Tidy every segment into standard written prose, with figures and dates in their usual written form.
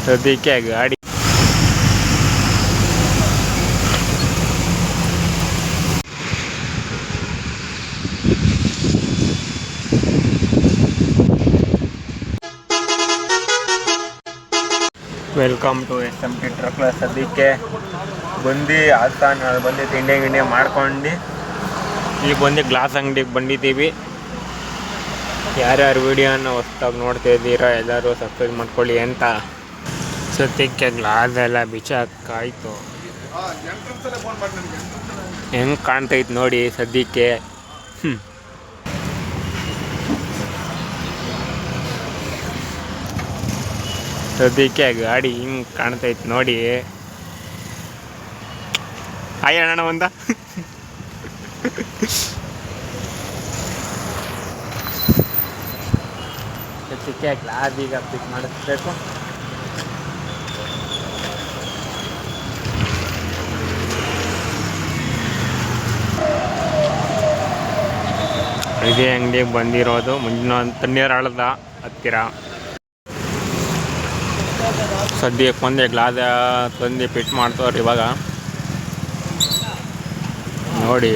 ಸದ್ಯಕ್ಕೆ ಗಾಡಿ welcome to SMT truck. ಸದ್ಯಕ್ಕೆ ಬಂದು ಹಾಸನ ಬಂದು ತಿಂಡಿ ಗಿಂಡಿ ಮಾಡ್ಕೊಂಡು ಈಗ ಬಂದು ಗ್ಲಾಸ್ ಅಂಗಡಿಗೆ ಬಂದಿದ್ದೀವಿ. ಯಾರ್ಯಾರು ವೀಡಿಯೋನ ಹೊಸ್ದಾಗಿ ನೋಡ್ತಾ ಇದ್ದೀರಾ ಎಲ್ಲರೂ ಸಬ್ಸ್ಕ್ರೈಬ್ ಮಾಡ್ಕೊಳ್ಳಿ ಅಂತ. ಸದ್ಯಕ್ಕೆ ಗ್ಲಾಸ್ ಎಲ್ಲ ಬಿಚ್ಚಾಕಾಯ್ತು. ಹೆಂಗೆ ಕಾಣ್ತೈತೆ ನೋಡಿ ಸದ್ಯಕ್ಕೆ. ಸದ್ಯಕ್ಕೆ ಗಾಡಿ ಹಿಂಗೆ ಕಾಣ್ತೈತೆ ನೋಡಿ. ಹಾಯ್ ಅಣ್ಣ ಒಂದ ಸದ್ಯಕ್ಕೆ ಗ್ಲಾಸ್ ಈಗ ಪಿಕ್ ಮಾಡಿಸ್ಬೇಕು. ಇದೇ ಅಂಗಡಿಗೆ ಬಂದಿರೋದು ಮುಂಜಾನೆ ತಣ್ಣೀರಾಳದ ಹತ್ತಿರ. ಸದ್ಯಕ್ಕೆ ಒಂದೇ ಗ್ಲಾಸ್ ತಂದು ಫಿಟ್ ಮಾಡ್ತವ್ರಿ ಇವಾಗ ನೋಡಿ.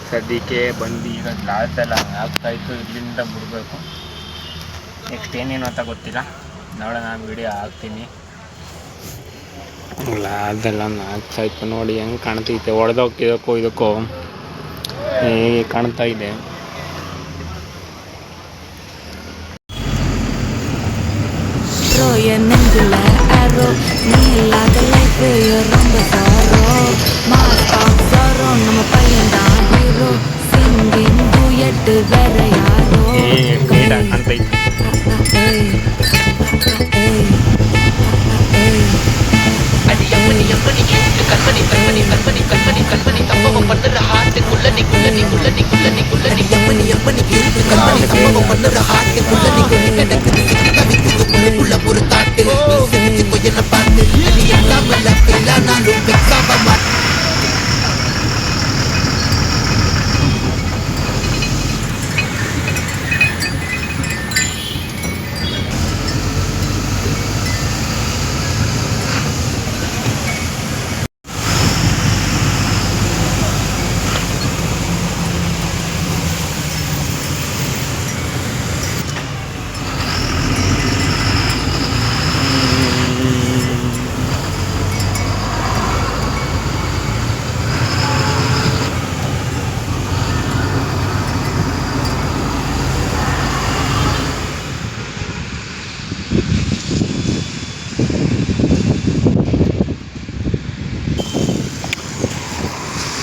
ಸದ್ಯಕ್ಕೆ ಬಂದು ಈಗ ಗ್ಲಾಸ್ ಎಲ್ಲ ಹಾಕ್ತಾಯಿತ್ತು. ಇಲ್ಲಿಂದ ಬಿಡಬೇಕು. ನೆಕ್ಸ್ಟ್ ಏನೇನು ಅಂತ ಗೊತ್ತಿಲ್ಲ, ನೋಡೋಣ. ನಾನು ವಿಡಿಯೋ ಹಾಕ್ತೀನಿ. ಅದೆಲ್ಲ ಹಾಕ್ತಾಯಿತ್ತು ನೋಡಿ ಹೆಂಗೆ ಕಾಣ್ತೈತೆ. ಹೊಡೆದೋಗ್ತಿದ್ದಕ್ಕೂ ಇದಕ್ಕೂ ಹೇಗೆ ಕಾಣ್ತಾ ಇದೆ. ಕಾಣ್ತೈತೆ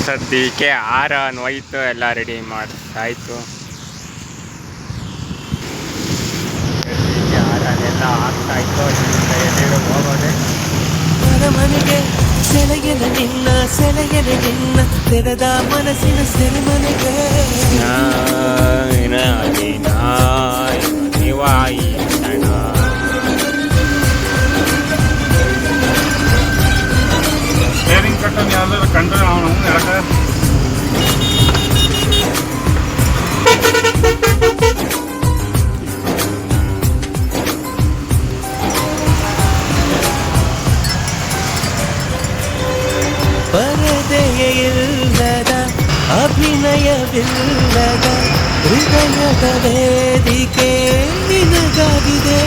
ಸದ್ಯಕ್ಕೆ ಹಾರ ನೋಯ್ತು, ಎಲ್ಲ ರೆಡಿ ಮಾಡ್ತಾಯಿತ್ತು. ಸದ್ಯಕ್ಕೆ ಹಾರನೆಲ್ಲ ಆಗ್ತಾಯಿತ್ತು. ಎಲ್ಲಿರೋ ಹೋಗೋದೆ ಮನೆಗೆ ಸೆಳೆಯಲು ನಿನ್ನ ಸೆಳೆಯಲು ನಿನ್ನ ತೆರೆದ ಮನಸ್ಸಿನ ಸೆರೆಮನೆಗೆ ನಿವಾಯಿ ಕಟ್ಟನ್ನು ಯಾವ್ದಾದ್ರು ಕಂಡ್ರೆ ಅವನು ಎಳಕ ಪರದೆಯಿಲ್ಲದ ಅಭಿನಯವಿಲ್ಲದ ಹೃದಯದ ವೇದಿಕೆ ನಿನಗಾಗಿದೆ.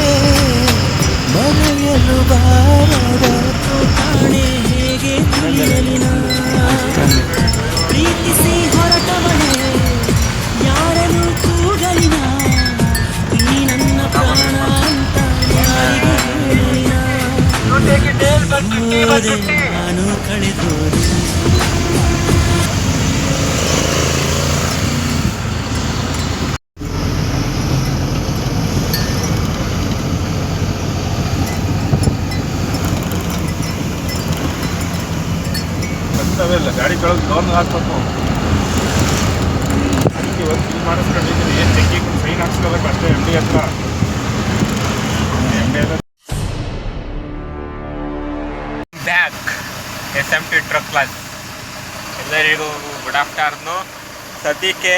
ಮರೆಯಲು ಬಾರದ ಕಾಣೆ ಹೇಗೆ ತಿಳಿಯಲಿನ ಪ್ರೀತಿಸಿ ಹೊರಟವಳೆ ಯಾರನ್ನು ಕೂಗಲಿನ ಈ ನನ್ನ ಪ್ರಾಣ ಅಂತ ಯಾರಿಗೆ ಹೇಳಲಿನ. ನಾನು ಕಳೆದೋದೆ ಇಲ್ಲ. ಗಾಡಿ ಕೆಳಗೆ ಲೋನ್ ಹಾಕ್ಬೇಕು. ಅದಕ್ಕೆ ಒಂದು ಮಾಡಿಸ್ಕೊಂಡಿದ್ದೀನಿ. ಏನು ಚೆಕ್ಕಿಂಗ್ ಸೈನ್ ಹಾಕ್ಸ್ಕೋಬೇಕು ಅಷ್ಟೇ MD ಹತ್ರ. Back SMT truck class. ಎಲ್ಲರಿಗೂ ಗುಡ್ ಆಫ್ಟರ್ನು. ಸದ್ಯಕ್ಕೆ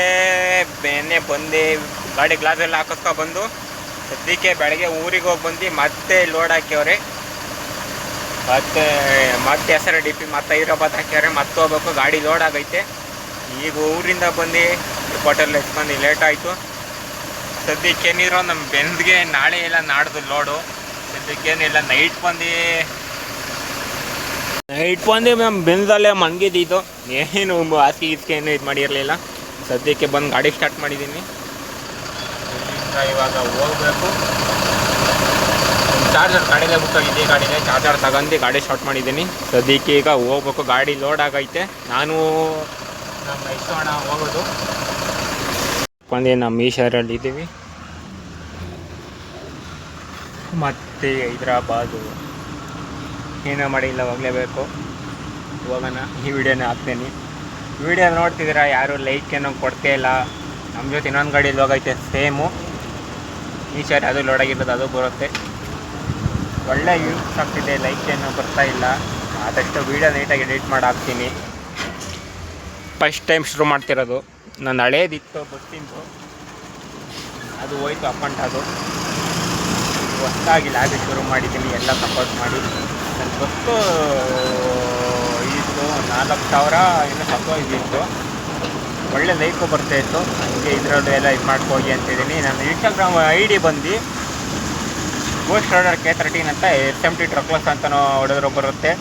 ಬೆನ್ನೆ ಬಂದು ಗಾಡಿ ಗ್ಲಾಸ್ ಎಲ್ಲ ಹಾಕಿಸ್ಕೊ ಬಂದು ಸದ್ಯಕ್ಕೆ ಬೆಳಗ್ಗೆ ಊರಿಗೆ ಹೋಗಿ ಬಂದು ಮತ್ತೆ ಲೋಡ್ ಹಾಕ್ಯವ್ರೆ. ಮತ್ತೆ ಹೆಸರು DP ಮತ್ತೆ ಹೈದ್ರಾಬಾದ್ ಹಾಕ್ಯವ್ರೆ. ಮತ್ತೆ ಹೋಗ್ಬೇಕು, ಗಾಡಿ ಲೋಡ್ ಆಗೈತೆ. ಈಗ ಊರಿಂದ ಬಂದು ಹೋಟೆಲ್ ಎತ್ಕೊಂಡು ಲೇಟ್ ಆಯಿತು. ಸದ್ಯಕ್ಕೇನಿದ್ರು ನಮ್ಮ ಬೆಂದ್ಗೆ ನಾಳೆ ಎಲ್ಲ ನಾಡ್ದು ಲೋಡು. ಸದ್ಯಕ್ಕೇನಿಲ್ಲ, ನೈಟ್ ಬಂದು ನಮ್ಮ ಬೆಂದಲ್ಲೇ ಮನ್ಗಿದ್ದು. ಏನು ಹಾಸಿಗೆ ಗೀಸಿಗೆ ಏನು ಇದು ಮಾಡಿರಲಿಲ್ಲ. ಸದ್ಯಕ್ಕೆ ಬಂದು ಗಾಡಿ ಸ್ಟಾರ್ಟ್ ಮಾಡಿದ್ದೀನಿ. ಇವಾಗ ಹೋಗ್ಬೇಕು. ಚಾರ್ಜರ್ ಗಾಡಿಲೇ ಬುಕ್ಕಾಗಿದ್ದೆ, ಗಾಡಿನೇ ಚಾರ್ಜರ್ ತಗೊಂಡು ಗಾಡಿ ಸ್ಟಾರ್ಟ್ ಮಾಡಿದ್ದೀನಿ. ಸದ್ಯಕ್ಕೆ ಈಗ ಹೋಗ್ಬೇಕು, ಗಾಡಿ ಲೋಡ್ ಆಗೈತೆ. ನಾನು ನಮ್ಮ ಯಶೋಣ ಹೋಗೋದು ಬಂದು ನಮ್ಮ ಈಶ್ವರಲ್ಲಿ ಇದ್ದೀವಿ. ಮತ್ತು ಹೈದ್ರಾಬಾದು ಏನೋ ಮಾಡಿಲ್ಲ, ಹೋಗಲೇಬೇಕು. ಹೋಗೋಣ. ಈ ವಿಡಿಯೋನ ಹಾಕ್ತೀನಿ. ವಿಡಿಯೋ ನೋಡ್ತಿದ್ದೀರಾ, ಯಾರು ಲೈಕ್ ಏನೋ ಕೊಡ್ತೇ ಇಲ್ಲ. ನಮ್ಮ ಜೊತೆ ಇನ್ನೊಂದು ಗಾಡೀಲಿ ಹೋಗೈತೆ ಸೇಮು. ಈ ಸಾರಿ ಅದು ಲೋಡಾಗಿರೋದು, ಅದು ಬರುತ್ತೆ. ಒಳ್ಳೆ ಯೂಸ್ ಆಗ್ತಿದೆ, ಲೈಕ್ ಏನೋ ಬರ್ತಾ ಇಲ್ಲ. ಆದಷ್ಟು ವೀಡಿಯೋ ನೀಟಾಗಿ ಎಡಿಟ್ ಮಾಡಿ ಹಾಕ್ತೀನಿ. ಫಸ್ಟ್ ಟೈಮ್ ಶುರು ಮಾಡ್ತಿರೋದು. ನನ್ನ ಹಳೇದಿತ್ತು ಬಸ್ಸಿಂದು, ಅದು ಹೋಯ್ತು ಅಪ್ಪಂಟ್. ಅದು ಹೊಸದಾಗಿ ಲ್ಯಾಬಿ ಶುರು ಮಾಡಿದ್ದೀನಿ, ಎಲ್ಲ ಸಪೋರ್ಟ್ ಮಾಡಿ. ನನ್ನ ಬಸ್ಸು ಇದು 4,000 ಏನೋ ಸಪೋಸಿತ್ತು. ಒಳ್ಳೆ ಲೈಫು ಬರ್ತಾಯಿತ್ತು. ಹಂಗೆ ಇದರಲ್ಲೂ ಎಲ್ಲ ಇದು ಮಾಡ್ಕೋಗಿ ಅಂತಿದ್ದೀನಿ. ನನ್ನ ಇನ್ಸ್ಟಾಗ್ರಾಮ್ ID ಬಂದು ಗೋಸ್ಟ್ ರೈಡರ್ K13 ಅಂತ SMT ಟ್ರಕ್ ಕ್ಲಾಸ್ ಅಂತಲೂ ಹೊಡೆದ್ರು ಬರುತ್ತೆ.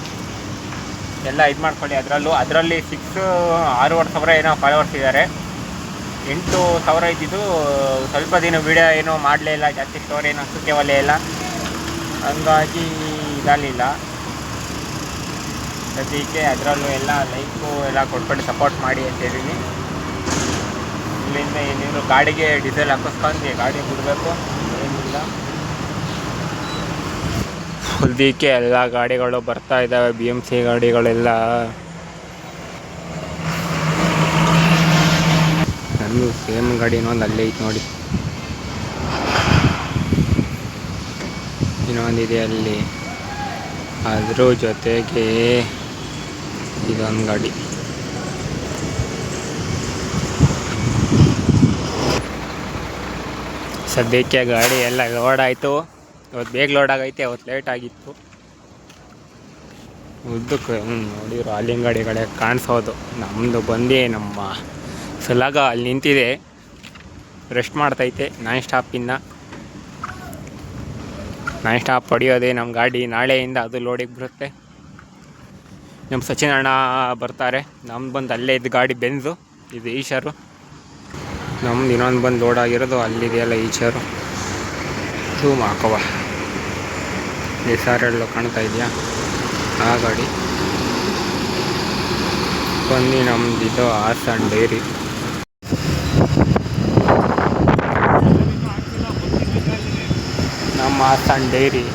ಎಲ್ಲ ಇದು ಮಾಡ್ಕೊಳ್ಳಿ. ಅದರಲ್ಲಿ 6,500 ಏನೋ ಫಾಲೋವರ್ಸ್ ಇದ್ದಾರೆ. 8,000 ಇದ್ದಿದ್ದು. ಸ್ವಲ್ಪ ದಿನ ವೀಡಿಯೋ ಏನೋ ಮಾಡಲೇ ಇಲ್ಲ, ಜಾಸ್ತಿ ಸ್ಟೋರಿ ಏನೋ ಸುತ್ತೆ ಒಲೆ ಇಲ್ಲ, ಹಂಗಾಗಿ ಇದಾಗಲಿಲ್ಲ. ಸದ್ಯಕ್ಕೆ ಅದರಲ್ಲೂ ಎಲ್ಲ ಲೈಕು ಎಲ್ಲ ಕೊಟ್ಕೊಂಡು ಸಪೋರ್ಟ್ ಮಾಡಿ ಅಂತಿದ್ದೀನಿ. ಇಲ್ಲಿಂದ ಏನಿದ್ರು ಗಾಡಿಗೆ ಡೀಸೆಲ್ ಹಾಕಿಸ್ಕೊಂಡು ಗಾಡಿ ಬಿಡಬೇಕು, ಏನಿಲ್ಲ. ಸದ್ಯಕ್ಕೆ ಎಲ್ಲ ಗಾಡಿಗಳು ಬರ್ತಾ ಇದ್ದಾವೆ, BMC ಗಾಡಿಗಳೆಲ್ಲ. ನನ್ನದು ಸೇಮ್ ಗಾಡಿ ಇನ್ನೊಂದು ಅಲ್ಲೇ ಐತೆ ನೋಡಿ, ಇನ್ನೊಂದಿದೆ ಅಲ್ಲಿ. ಅದ್ರ ಜೊತೆಗೆ ಇದೊಂದು ಗಾಡಿ. ಸದ್ಯಕ್ಕೆ ಗಾಡಿ ಎಲ್ಲ ಲೋಡ್ ಆಯಿತು. ಇವತ್ತು ಬೇಗ ಲೋಡ್ ಆಗೈತೆ, ಅವತ್ತು ಲೇಟ್ ಆಗಿತ್ತು. ಉದ್ದಕ್ಕೆ ನೋಡಿದ್ರು ಅಲ್ಲಿನ ಗಾಡಿಗಳೇ ಕಾಣಿಸೋದು. ನಮ್ಮದು ಬಂದು ನಮ್ಮ ಸಲಾಗ ಅಲ್ಲಿ ನಿಂತಿದೆ, ರೆಸ್ಟ್ ಮಾಡ್ತೈತೆ. ನಾನ್ ಸ್ಟಾಪ್ ಹೊಡಿಯೋದೆ ನಮ್ಮ ಗಾಡಿ. ನಾಳೆಯಿಂದ ಅದು ಲೋಡಿಗೆ ಬರುತ್ತೆ. ನಮ್ಮ ಸಚಿನ್ ಅಣ್ಣ ಬರ್ತಾರೆ. ನಮ್ದು ಬಂದು ಅಲ್ಲೇ ಇದ್ದು ಗಾಡಿ ಬೆಂಜು, ಇದು ಈಶರು. ನಮ್ದು ಇನ್ನೊಂದು ಬಂದು ಲೋಡ್ ಆಗಿರೋದು ಅಲ್ಲಿದೆಯಲ್ಲ ಈಶರು. ಝೂಮ್ ಹಾಕವ, SR ಕಾಣ್ತಾ ಇದೆಯಾ, ಆ ಗಾಡಿ ಬಂದು ನಮ್ಮದಿದ್ದು ಹಾಸನ್ ಡೈರಿ. ನಮ್ಮ ಹಾಸನ್ ಡೈರಿ.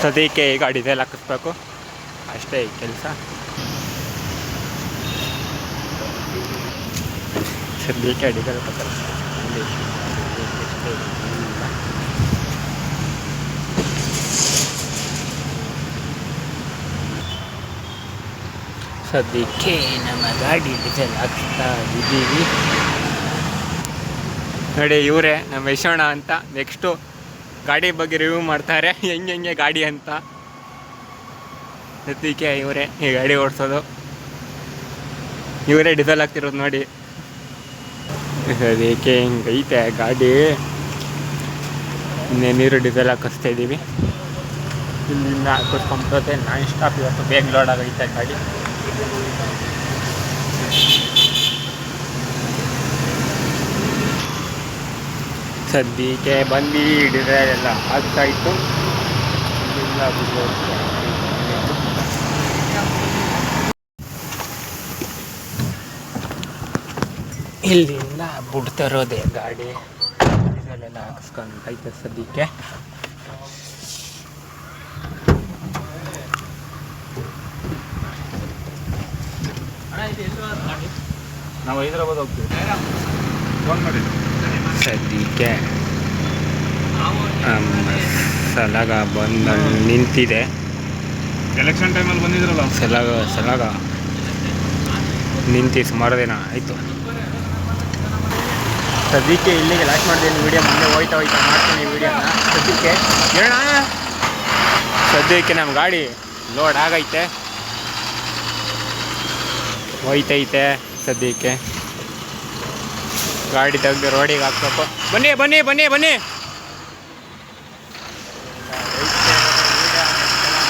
ಸದ್ಯಕ್ಕೆ ಈಗ ಡೀಸೆಲ್ ಹಾಕಿಸ್ಬೇಕು, ಅಷ್ಟೇ ಈ ಕೆಲಸ. ಸದ್ಯಕ್ಕೆ ಡೀಸೆಲ್ ಸದ್ಯಕ್ಕೆ ನಮ್ಮ ಗಾಡಿ ಡೀಸೆಲ್ ಹಾಕ್ತಾ ಇದ್ದೀವಿ ನೋಡಿ. ಇವರೇ ನಮ್ಮ ಯಶೋಣ ಅಂತ. ನೆಕ್ಸ್ಟು ಗಾಡಿ ಬಗ್ಗೆ ರಿವ್ಯೂ ಮಾಡ್ತಾರೆ, ಹೆಂಗೆ ಗಾಡಿ ಅಂತ. ಸದ್ಯಕ್ಕೆ ಇವರೇ ಈ ಗಾಡಿ ಓಡಿಸೋದು, ಇವರೇ ಡೀಸೆಲ್ ಹಾಕ್ತಿರೋದು ನೋಡಿ. ಅದಕ್ಕೆ ಹಿಂಗೈತೆ ಗಾಡಿ. ಇನ್ನೇನೀರು ಡೀಸೆಲ್ ಹಾಕಿಸ್ತಾ ಇದ್ದೀವಿ. ಇಲ್ಲಿಂದ ಹಾಕಿಸ್ಕೊಂಬರುತ್ತೆ ನಾನ್ ಸ್ಟಾಪ್. ಇವತ್ತು ಬೇಗ ಲೋಡ್ ಆಗೈತೆ ಗಾಡಿ. ಸದ್ಯಕ್ಕೆ ಬಂದು ಡೀಸೆಲ್ ಎಲ್ಲ ಆಗ್ತಾಯಿತ್ತು. ಇಲ್ಲಿಂದ ಇಲ್ಲಿಂದ ಬಿಡ್ತಿರೋದೆ ಗಾಡಿ. ಡೀಸೆಲ್ ಎಲ್ಲ ಹಾಕಿಸ್ಕೊಂಡೈತೆ ಸದ್ಯಕ್ಕೆ. ನಾವು ಹೈದರಾಬಾದ್ ಹೋಗ್ತೀವಿ. ಫೋನ್ ಮಾಡಿ. ಸದ್ಯಕ್ಕೆ ಸಲಾಗ ಬಂದು ನಿಂತಿದೆ. ಎಲೆಕ್ಷನ್ ಟೈಮಲ್ಲಿ ಬಂದಿದ್ರಲ್ಲ. ಸಲಾಗ ನಿಂತು ಸುಮಾರು ದಿನ ಆಯಿತು. ಸದ್ಯಕ್ಕೆ ಇಲ್ಲಿಗೆ ಲಾಸ್ಟ್ ಮಾಡಿದ್ದೀನಿ ವೀಡಿಯೋ. ಮುಂದೆ ಹೋಯ್ತಾ ಮಾಡ್ತೀನಿ ವೀಡಿಯೋನ. ಸದ್ಯಕ್ಕೆ ನಮ್ಮ ಗಾಡಿ ಲೋಡ್ ಆಗೈತೆ, ಹೋಯ್ತೈತೆ. ಸದ್ಯಕ್ಕೆ ಗಾಡಿ ತೆಗೆದು ರೋಡಿಗೆ ಹಾಕ್ಬೇಕು. ಬನ್ನಿ ಬನ್ನಿ ಬನ್ನಿ ಬನ್ನಿ.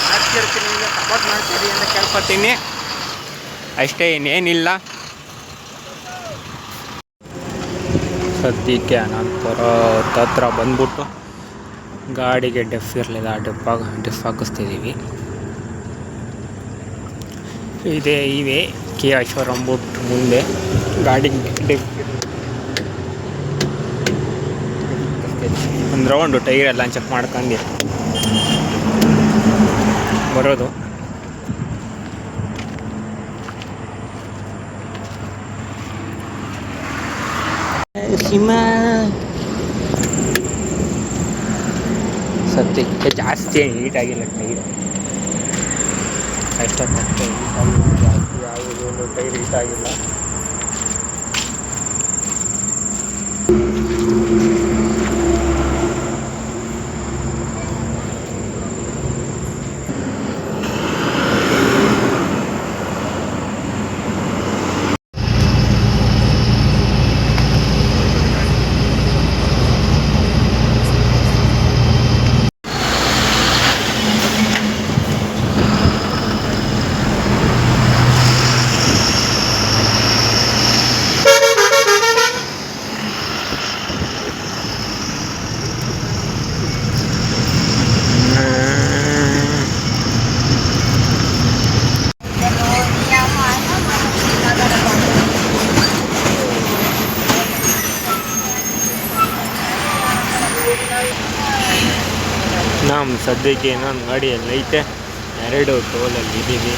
ಮಾಡ್ತಿರ್ತೀನಿ, ಸಪೋರ್ಟ್ ಮಾಡ್ತೀರಿ ಅಂತ ಕೇಳ್ಕೊತೀನಿ ಅಷ್ಟೇ, ಇನ್ನೇನಿಲ್ಲ. ಸದ್ಯಕ್ಕೆ ಅನಂತಪುರ ಹತ್ರ ಬಂದ್ಬಿಟ್ಟು ಗಾಡಿಗೆ ಡೆಫ್ ಇರಲಿಲ್ಲ, ಡೆಫ್ ಹಾಕಿಸ್ತಿದ್ದೀವಿ. ಇವೆ ಕಿಯಾ ಶೋರೂಮ್ ಬಿಟ್ಟು ಮುಂದೆ ಗಾಡಿಗೆ ಡೆಫ್ ಒಂದು ರೌಂಡು ಟೈರೆಲ್ಲ ಚೆಕ್ ಮಾಡ್ಕೊಂಡು ಬರೋದು. ಸದ್ಯಕ್ಕೆ ಜಾಸ್ತಿ ಏನು ಹೀಟ್ ಆಗಿಲ್ಲ ಟೈರ್, ಅಷ್ಟೊತ್ತಷ್ಟೇ ಹೀಟ್ ಆಗಿಲ್ಲ, ಜಾಸ್ತಿ ಯಾವುದೂ ಟೈರ್ ಹೀಟ್ ಆಗಿಲ್ಲ. ನಮ್ಮ ಸದ್ಯಕ್ಕೆ ಇನ್ನೊಂದು ಗಾಡಿಯಲ್ಲಿ ಐತೆ, 2 ಟೋಲಲ್ಲಿ ಇದ್ದೀವಿ.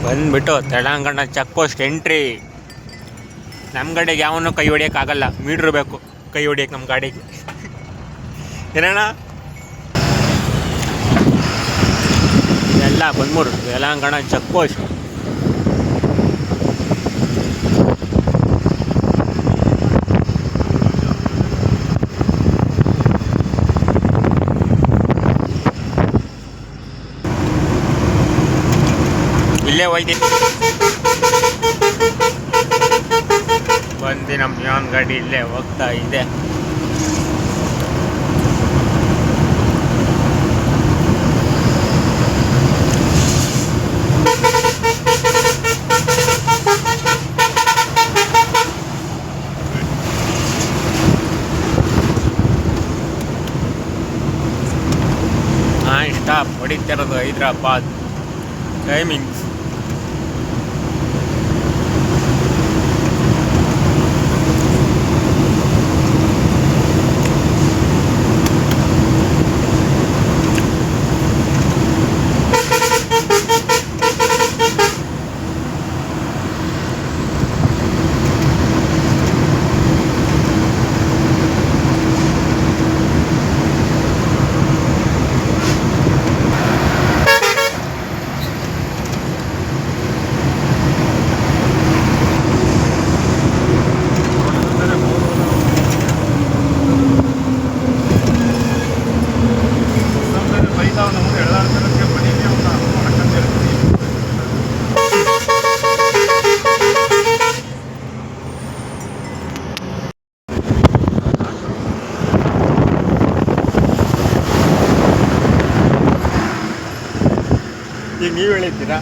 ಬಂದ್ಬಿಟ್ಟು ತೆಲಂಗಾಣ ಚೆಕ್ ಪೋಸ್ಟ್ ಎಂಟ್ರಿ. ನಮ್ಮ ಗಾಡಿಗೆ ಯಾವನು ಕೈ ಹೊಡಿಯೋಕ್ಕಾಗಲ್ಲ, ಮೀಟ್ರ್ ಬೇಕು ಕೈ ಹೊಡಿಯೋಕ್ಕೆ ನಮ್ಮ ಗಾಡಿಗೆ. ಏನಣ್ಣ ಎಲ್ಲ ಬಂದ್ಬಿಟ್ಟು ತೆಲಂಗಾಣ ಚೆಕ್ ಪೋಸ್ಟ್. ಇಲ್ಲೇ ಹೋಯ್ತೀನಿ ಬಂದು ನಮ್ಮ ಯಾನ್ ಗಾಡಿ ಇಲ್ಲೇ ಹೋಗ್ತಾ ಇದೆ. ಸ್ಟಾಪ್ ಹೊಡಿತಿರೋದು ಹೈದ್ರಾಬಾದ್ ಟೈಮಿಂಗ್ಸ್. ಈಗ ನೀವು ಹೇಳಿದ್ದೀರಾ.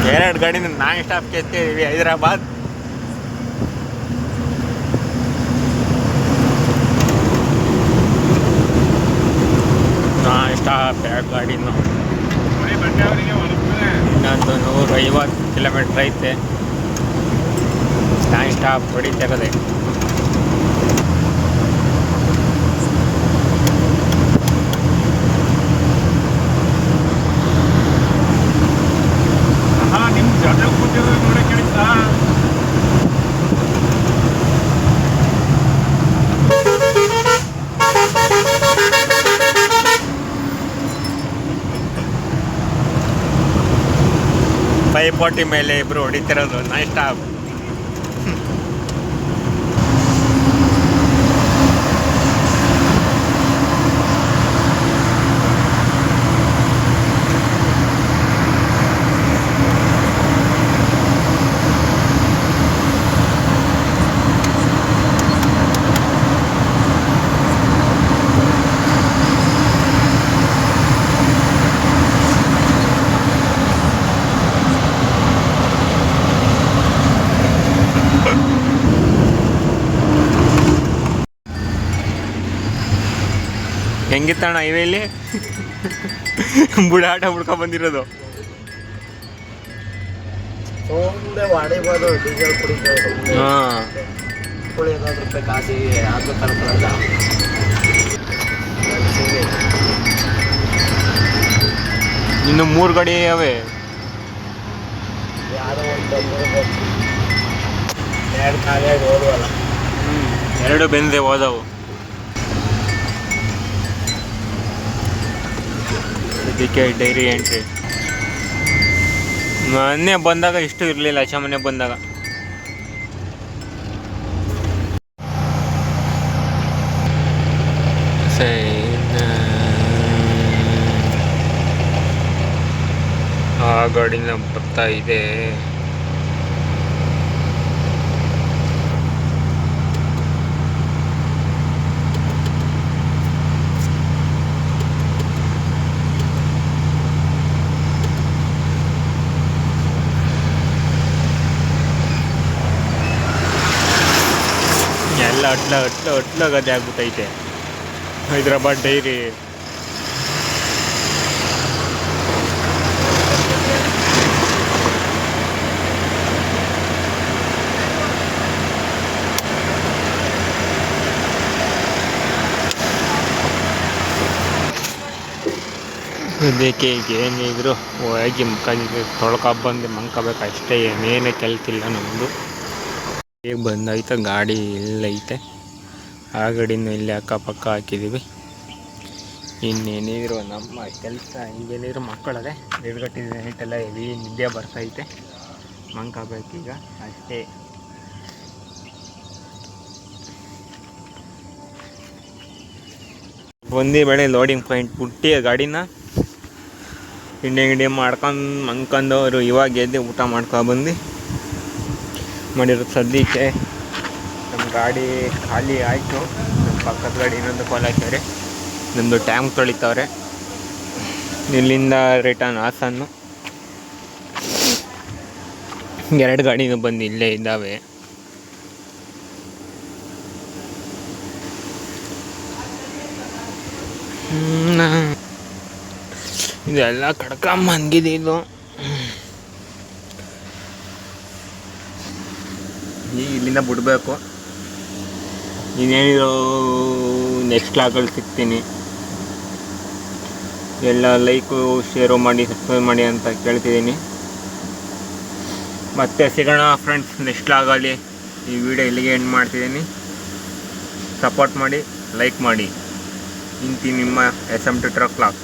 2 ಗಾಡಿನ ನಾನ್ ಸ್ಟಾಪ್ಗೆ ಎತ್ತಿದ್ದೀವಿ ಹೈದರಾಬಾದ್. Non stop 2 ಗಾಡಿನೂ. ಇನ್ನೊಂದು 150 ಕಿಲೋಮೀಟ್ರ್ ಐತೆ. ನಾನ್ ಸ್ಟಾಪ್ ಹೊಡಿತಿರೋದೆ. ನಿಮ್ಮ ಜೊತೆ ಕೂತಿರೋ ನೋಡಕ್ಕೆ ಕೇಳಿಸ್ತಾ? ಪೈಪೋಟಿ ಮೇಲೆ ಇಬ್ರು ಹೊಡಿತಿರೋದು ನಾನ್ ಸ್ಟಾಪ್. ಹೆಂಗಿತ್ತಣ್ಣ ಹೈವೇಲಿ ಬುಡಾಟ ಹುಡ್ಕೊ ಬಂದಿರೋದು. ಮುಂದೆ ಹೊಡಿಬೋದು, ಡೀಸೆಲ್ ಕುಡಿಬೋದು. ಹಾಂ, 50 ರೂಪಾಯಿ ಕಾಸಿಗೆ ಅದು ತರ್ಕೊಳ್ಳಲ್ಲ. ಇನ್ನು 3 ಗಾಡಿ ಅವೆ. ಯಾವುದೋ ಒಂದು 2 ಖಾಲಿಯಾಗಿ ಹೋದ್ವಲ್ಲ. 2 ಬೆಂದೆ ಹೋದವು. ಇದಕ್ಕೆ ಡೈರಿ ಎಂಟ್ರಿ. ಮೊನ್ನೆ ಬಂದಾಗ ಇಷ್ಟು ಇರಲಿಲ್ಲ, ಮೊನ್ನೆ ಬಂದಾಗ. ಆ ಗಾಡಿನ ಬರ್ತಾ ಇದೆ. ಎಲ್ಲ ಅಟ್ಲ ಗದೆ ಆಗ್ಬಿಟ್ಟೈತೆ ಹೈದರಾಬಾದ್ ಡೈರಿ. ಇದಕ್ಕೆ ಈಗ ಏನಿದ್ರು ಹೋಗಿ ತೊಳ್ಕೊಬಂದು ಮಂಕೋಬೇಕು ಅಷ್ಟೇ, ಏನೇನೇ ಕೆಲಸಿಲ್ಲ ನಮ್ಮದು. ಈಗ ಬಂದೈತೆ ಗಾಡಿ ಇಲ್ಲೈತೆ. ಆ ಗಾಡಿನೂ ಇಲ್ಲಿ ಅಕ್ಕಪಕ್ಕ ಹಾಕಿದ್ದೀವಿ. ಇನ್ನೇನಿದ್ರು ನಮ್ಮ ಕೆಲಸ ಹಿಂಗೇನಿದ್ರು ಮಕ್ಕಳದೆ ನಿರ್ಗಟ್ಟಿದ ನೈಟೆಲ್ಲ ಹೆವಿ ನಿದ್ದೆ ಬರ್ತೈತೆ, ಮಂಕೋಬೇಕೀಗ ಅಷ್ಟೇ. ಒಂದೇ ಬೆಳೆ ಲೋಡಿಂಗ್ ಪಾಯಿಂಟ್ ಬಿಟ್ಟು ಗಾಡಿನ ಹಿಂಡೆ ಮಾಡ್ಕೊಂಡು ಮಂಕೊಂಡವರು ಇವಾಗ ಎದ್ದು ಊಟ ಮಾಡ್ಕೊಬಂದು ಮಾಡಿರೋದು. ಸದ್ಯಕ್ಕೆ ನಮ್ಮ ಗಾಡಿ ಖಾಲಿ ಆಯಿತು. ನಮ್ಮ ಪಕ್ಕದ ಗಾಡಿ ಇನ್ನೊಂದು ಕಾಲ್ ಹಾಕ್ಯವ್ರೆ. ನಮ್ಮದು ಟ್ಯಾಂಕ್ ತೊಳಿತವ್ರೆ. ಇಲ್ಲಿಂದ ರಿಟರ್ನ್ ಹಾಸನ್ನು. 2 ಗಾಡಿನೂ ಬಂದು ಇಲ್ಲೇ ಇದ್ದಾವೆ. ಇದೆಲ್ಲ ಕಡ್ಕೊಂಬಂದಿದೆ ಇದು. ಈಗ ಇಲ್ಲಿಂದ ಬಿಡಬೇಕು. ಇನ್ನೇನಿರೋ ನೆಕ್ಸ್ಟ್ ಲಾಗಲ್ಲಿ ಸಿಗ್ತೀನಿ. ಎಲ್ಲ ಲೈಕು ಶೇರು ಮಾಡಿ ಸಬ್ಸ್ಕ್ರೈಬ್ ಮಾಡಿ ಅಂತ ಕೇಳ್ತಿದ್ದೀನಿ. ಮತ್ತೆ ಸಿಗೋಣ ಫ್ರೆಂಡ್ಸ್ ನೆಕ್ಸ್ಟ್ ಲಾಗಲ್ಲಿ. ಈ ವಿಡಿಯೋ ಇಲ್ಲಿಗೆ ಎಂಡ್ ಮಾಡ್ತಿದ್ದೀನಿ. ಸಪೋರ್ಟ್ ಮಾಡಿ, ಲೈಕ್ ಮಾಡಿ. ಇಂತಿ ನಿಮ್ಮ SM2 ಟ್ರಕ್ ಲಾಕ್.